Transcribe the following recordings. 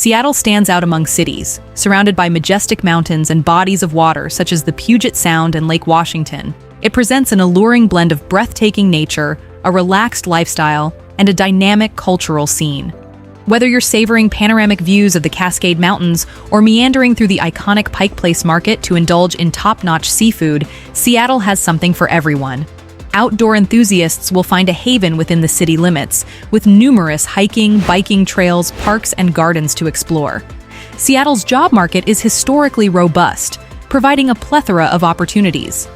Seattle stands out among cities, surrounded by majestic mountains and bodies of water such as the Puget Sound and Lake Washington. It presents an alluring blend of breathtaking nature, a relaxed lifestyle, and a dynamic cultural scene. Whether you're savoring panoramic views of the Cascade Mountains or meandering through the iconic Pike Place Market to indulge in top-notch seafood, Seattle has something for everyone. Outdoor enthusiasts will find a haven within the city limits, with numerous hiking, biking trails, parks, and gardens to explore. Seattle's job market is historically robust, providing a plethora of opportunities.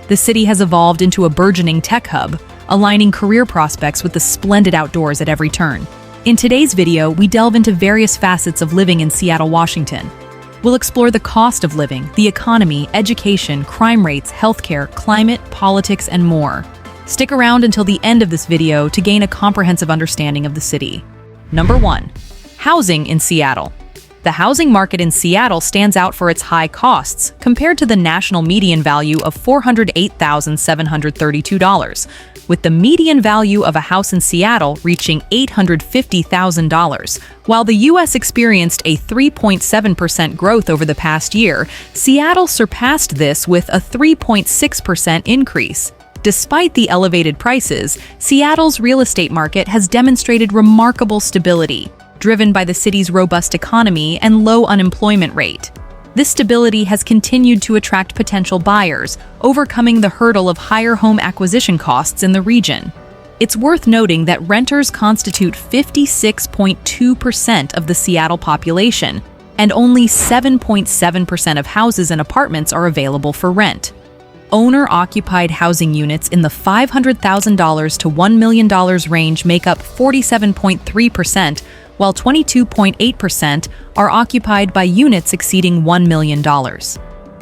The city has evolved into a burgeoning tech hub, aligning career prospects with the splendid outdoors at every turn. In today's video, we delve into various facets of living in Seattle, Washington. We'll explore the cost of living, the economy, education, crime rates, healthcare, climate, politics, and more. Stick around until the end of this video to gain a comprehensive understanding of the city. Number 1. Housing in Seattle. The housing market in Seattle stands out for its high costs, compared to the national median value of $408,732, with the median value of a house in Seattle reaching $850,000. While the U.S. experienced a 3.7% growth over the past year, Seattle surpassed this with a 3.6% increase. Despite the elevated prices, Seattle's real estate market has demonstrated remarkable stability, driven by the city's robust economy and low unemployment rate. This stability has continued to attract potential buyers, overcoming the hurdle of higher home acquisition costs in the region. It's worth noting that renters constitute 56.2% of the Seattle population, and only 7.7% of houses and apartments are available for rent. Owner-occupied housing units in the $500,000 to $1 million range make up 47.3%, while 22.8% are occupied by units exceeding $1 million.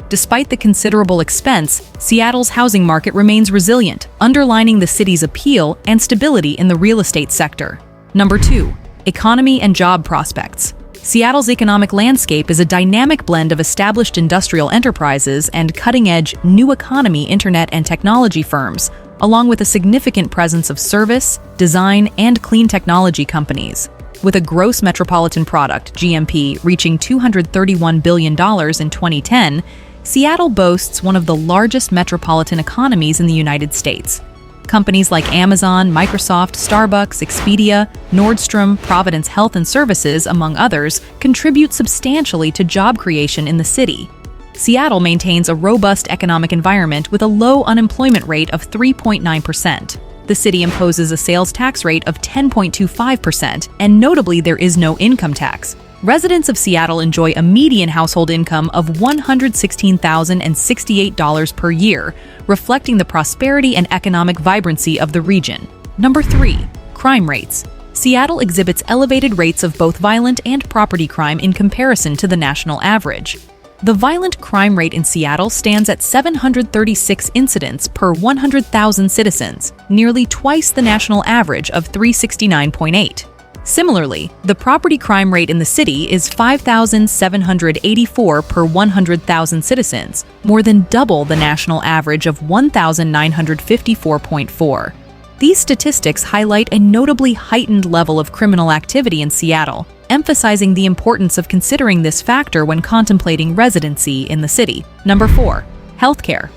Despite the considerable expense, Seattle's housing market remains resilient, underlining the city's appeal and stability in the real estate sector. Number 2. Economy and job prospects. Seattle's economic landscape is a dynamic blend of established industrial enterprises and cutting-edge new economy internet and technology firms, along with a significant presence of service, design, and clean technology companies. With a gross metropolitan product, GMP, reaching $231 billion in 2010, Seattle boasts one of the largest metropolitan economies in the United States. Companies like Amazon, Microsoft, Starbucks, Expedia, Nordstrom, Providence Health and Services, among others, contribute substantially to job creation in the city. Seattle maintains a robust economic environment with a low unemployment rate of 3.9%. The city imposes a sales tax rate of 10.25%, and notably there is no income tax. Residents of Seattle enjoy a median household income of $116,068 per year, reflecting the prosperity and economic vibrancy of the region. Number 3. Crime rates. Seattle exhibits elevated rates of both violent and property crime in comparison to the national average. The violent crime rate in Seattle stands at 736 incidents per 100,000 citizens, nearly twice the national average of 369.8. Similarly, the property crime rate in the city is 5,784 per 100,000 citizens, more than double the national average of 1,954.4. These statistics highlight a notably heightened level of criminal activity in Seattle, emphasizing the importance of considering this factor when contemplating residency in the city. Number 4. Healthcare.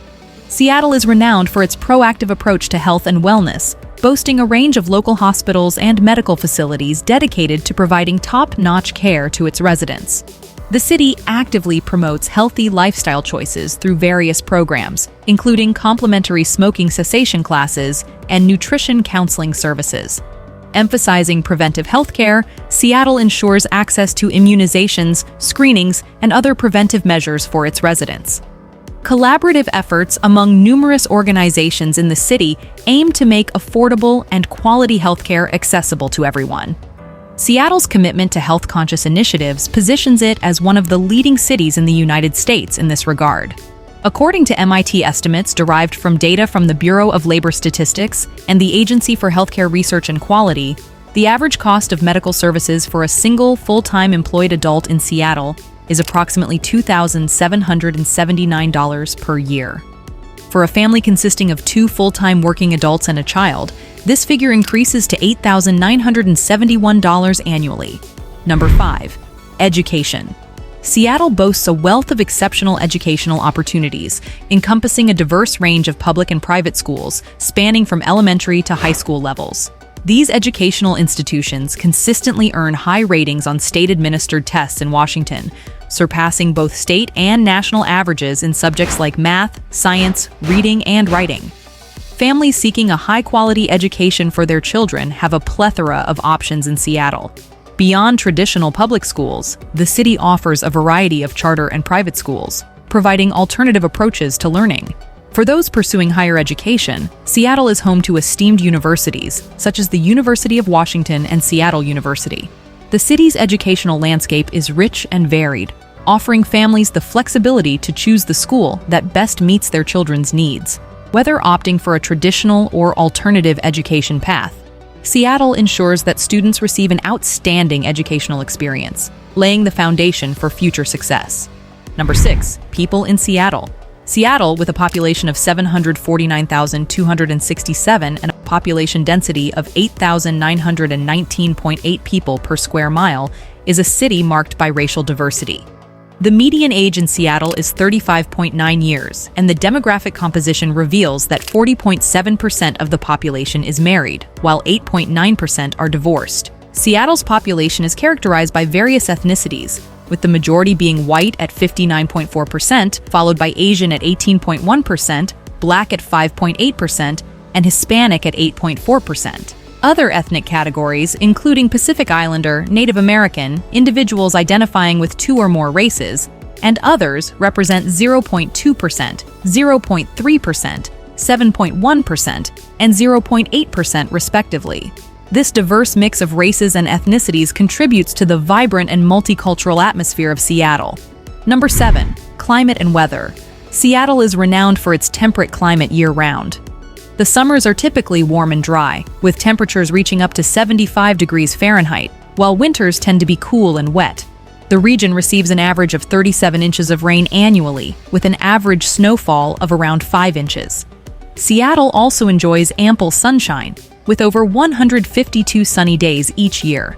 Seattle is renowned for its proactive approach to health and wellness, boasting a range of local hospitals and medical facilities dedicated to providing top-notch care to its residents. The city actively promotes healthy lifestyle choices through various programs, including complimentary smoking cessation classes and nutrition counseling services. Emphasizing preventive healthcare, Seattle ensures access to immunizations, screenings, and other preventive measures for its residents. Collaborative efforts among numerous organizations in the city aim to make affordable and quality healthcare accessible to everyone. Seattle's commitment to health-conscious initiatives positions it as one of the leading cities in the United States in this regard. According to MIT estimates derived from data from the Bureau of Labor Statistics and the Agency for Healthcare Research and Quality, the average cost of medical services for a single full-time employed adult in Seattle is approximately $2,779 per year. For a family consisting of 2 full-time working adults and a child, this figure increases to $8,971 annually. Number 5. education. Seattle boasts a wealth of exceptional educational opportunities, encompassing a diverse range of public and private schools, spanning from elementary to high school levels. These educational institutions consistently earn high ratings on state-administered tests in Washington, surpassing both state and national averages in subjects like math, science, reading, and writing. Families seeking a high-quality education for their children have a plethora of options in Seattle. Beyond traditional public schools, the city offers a variety of charter and private schools, providing alternative approaches to learning. For those pursuing higher education, Seattle is home to esteemed universities, such as the University of Washington and Seattle University. The city's educational landscape is rich and varied, offering families the flexibility to choose the school that best meets their children's needs. Whether opting for a traditional or alternative education path, Seattle ensures that students receive an outstanding educational experience, laying the foundation for future success. Number 6. People in Seattle. Seattle, with a population of 749,267 and a population density of 8,919.8 people per square mile, is a city marked by racial diversity. The median age in Seattle is 35.9 years, and the demographic composition reveals that 40.7% of the population is married, while 8.9% are divorced. Seattle's population is characterized by various ethnicities, with the majority being white at 59.4%, followed by Asian at 18.1%, Black at 5.8%, and Hispanic at 8.4%. Other ethnic categories, including Pacific Islander, Native American, individuals identifying with 2 or more races, and others represent 0.2%, 0.3%, 7.1%, and 0.8% respectively. This diverse mix of races and ethnicities contributes to the vibrant and multicultural atmosphere of Seattle. Number 7. Climate and weather. Seattle is renowned for its temperate climate year-round. The summers are typically warm and dry, with temperatures reaching up to 75 degrees Fahrenheit, while winters tend to be cool and wet. The region receives an average of 37 inches of rain annually, with an average snowfall of around 5 inches. Seattle also enjoys ample sunshine, with over 152 sunny days each year.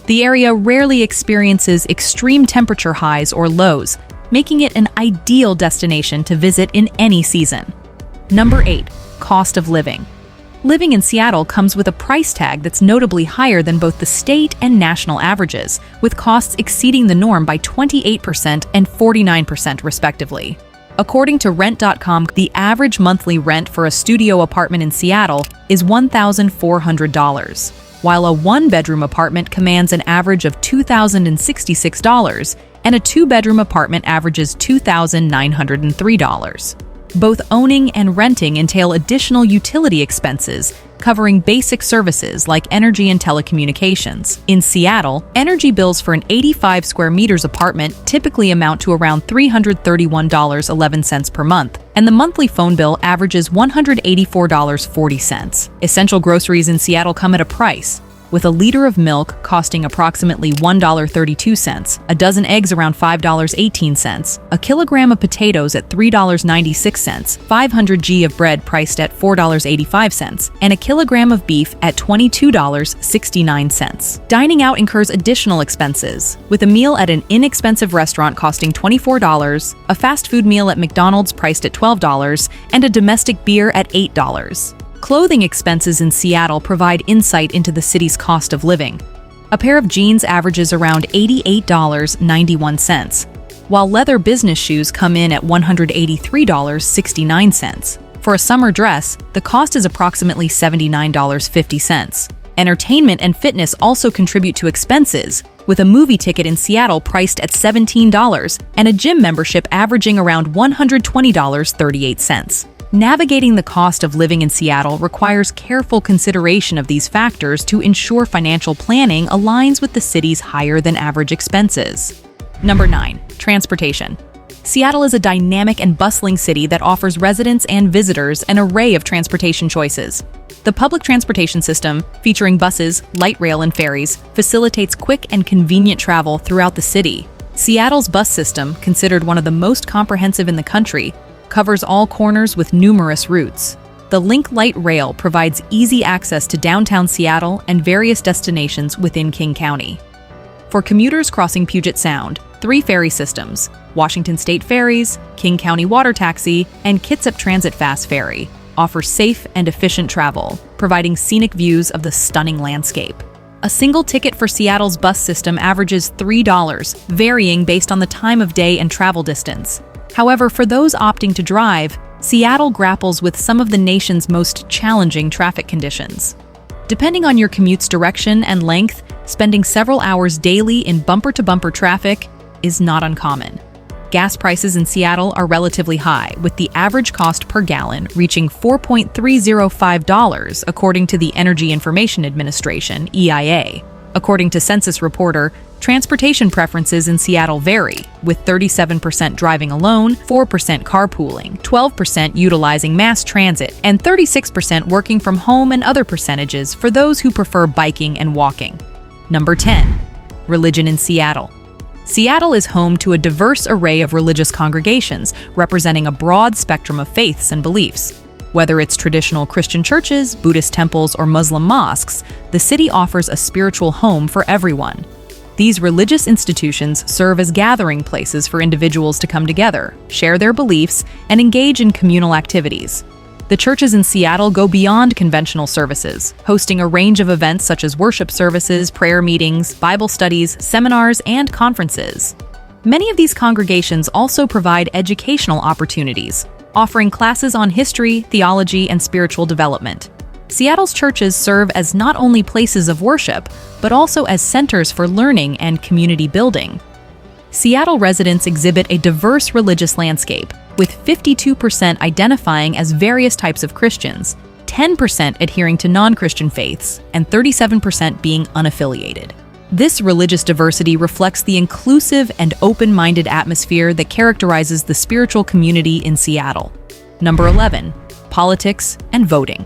The area rarely experiences extreme temperature highs or lows, making it an ideal destination to visit in any season. Number 8. Cost of living. Living in Seattle comes with a price tag that's notably higher than both the state and national averages, with costs exceeding the norm by 28% and 49% respectively. According to Rent.com, the average monthly rent for a studio apartment in Seattle is $1,400, while a one-bedroom apartment commands an average of $2,066, and a two-bedroom apartment averages $2,903. Both owning and renting entail additional utility expenses, covering basic services like energy and telecommunications. In Seattle, energy bills for an 85 square meters apartment typically amount to around $331.11 per month, and the monthly phone bill averages $184.40. Essential groceries in Seattle come at a price, with a liter of milk costing approximately $1.32, a dozen eggs around $5.18, a kilogram of potatoes at $3.96, 500 g of bread priced at $4.85, and a kilogram of beef at $22.69. Dining out incurs additional expenses, with a meal at an inexpensive restaurant costing $24, a fast food meal at McDonald's priced at $12, and a domestic beer at $8. Clothing expenses in Seattle provide insight into the city's cost of living. A pair of jeans averages around $88.91, while leather business shoes come in at $183.69. For a summer dress, the cost is approximately $79.50. Entertainment and fitness also contribute to expenses, with a movie ticket in Seattle priced at $17 and a gym membership averaging around $120.38. Navigating the cost of living in Seattle requires careful consideration of these factors to ensure financial planning aligns with the city's higher-than-average expenses. Number 9. Transportation. Seattle is a dynamic and bustling city that offers residents and visitors an array of transportation choices. The public transportation system, featuring buses, light rail, and ferries, facilitates quick and convenient travel throughout the city. Seattle's bus system, considered one of the most comprehensive in the country, covers all corners with numerous routes. The Link Light Rail provides easy access to downtown Seattle and various destinations within King County. For commuters crossing Puget Sound, 3 ferry systems: Washington State Ferries, King County Water Taxi, and Kitsap Transit Fast Ferry offer safe and efficient travel, providing scenic views of the stunning landscape. A single ticket for Seattle's bus system averages $3, varying based on the time of day and travel distance. However, for those opting to drive, Seattle grapples with some of the nation's most challenging traffic conditions. Depending on your commute's direction and length, spending several hours daily in bumper-to-bumper traffic is not uncommon. Gas prices in Seattle are relatively high, with the average cost per gallon reaching $4.305, according to the Energy Information Administration, EIA. According to Census Reporter, transportation preferences in Seattle vary, with 37% driving alone, 4% carpooling, 12% utilizing mass transit, and 36% working from home, and other percentages for those who prefer biking and walking. Number 10. Religion in Seattle. Seattle is home to a diverse array of religious congregations representing a broad spectrum of faiths and beliefs. Whether it's traditional Christian churches, Buddhist temples, or Muslim mosques, the city offers a spiritual home for everyone. These religious institutions serve as gathering places for individuals to come together, share their beliefs, and engage in communal activities. The churches in Seattle go beyond conventional services, hosting a range of events such as worship services, prayer meetings, Bible studies, seminars, and conferences. Many of these congregations also provide educational opportunities, offering classes on history, theology, and spiritual development. Seattle's churches serve as not only places of worship, but also as centers for learning and community building. Seattle residents exhibit a diverse religious landscape, with 52% identifying as various types of Christians, 10% adhering to non-Christian faiths, and 37% being unaffiliated. This religious diversity reflects the inclusive and open-minded atmosphere that characterizes the spiritual community in Seattle. Number 11. Politics and voting.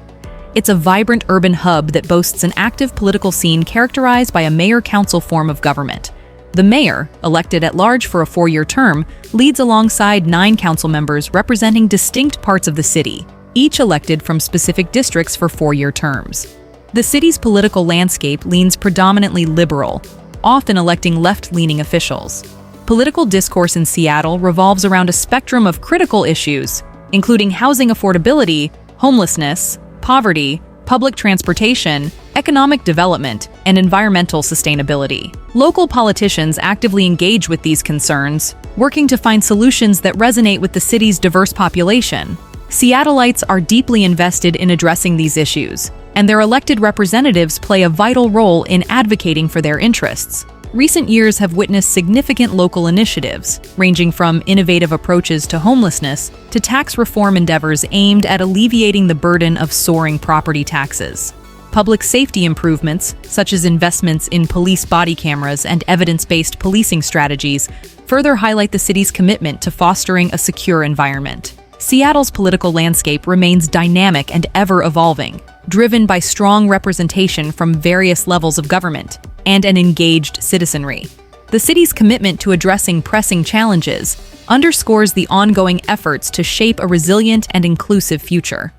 It's a vibrant urban hub that boasts an active political scene characterized by a mayor-council form of government. The mayor, elected at large for a 4-year term, leads alongside 9 council members representing distinct parts of the city, each elected from specific districts for 4-year terms. The city's political landscape leans predominantly liberal, often electing left-leaning officials. Political discourse in Seattle revolves around a spectrum of critical issues, including housing affordability, homelessness, poverty, public transportation, economic development, and environmental sustainability. Local politicians actively engage with these concerns, working to find solutions that resonate with the city's diverse population. Seattleites are deeply invested in addressing these issues, and their elected representatives play a vital role in advocating for their interests. Recent years have witnessed significant local initiatives, ranging from innovative approaches to homelessness to tax reform endeavors aimed at alleviating the burden of soaring property taxes. Public safety improvements, such as investments in police body cameras and evidence-based policing strategies, further highlight the city's commitment to fostering a secure environment. Seattle's political landscape remains dynamic and ever-evolving, driven by strong representation from various levels of government and an engaged citizenry. The city's commitment to addressing pressing challenges underscores the ongoing efforts to shape a resilient and inclusive future.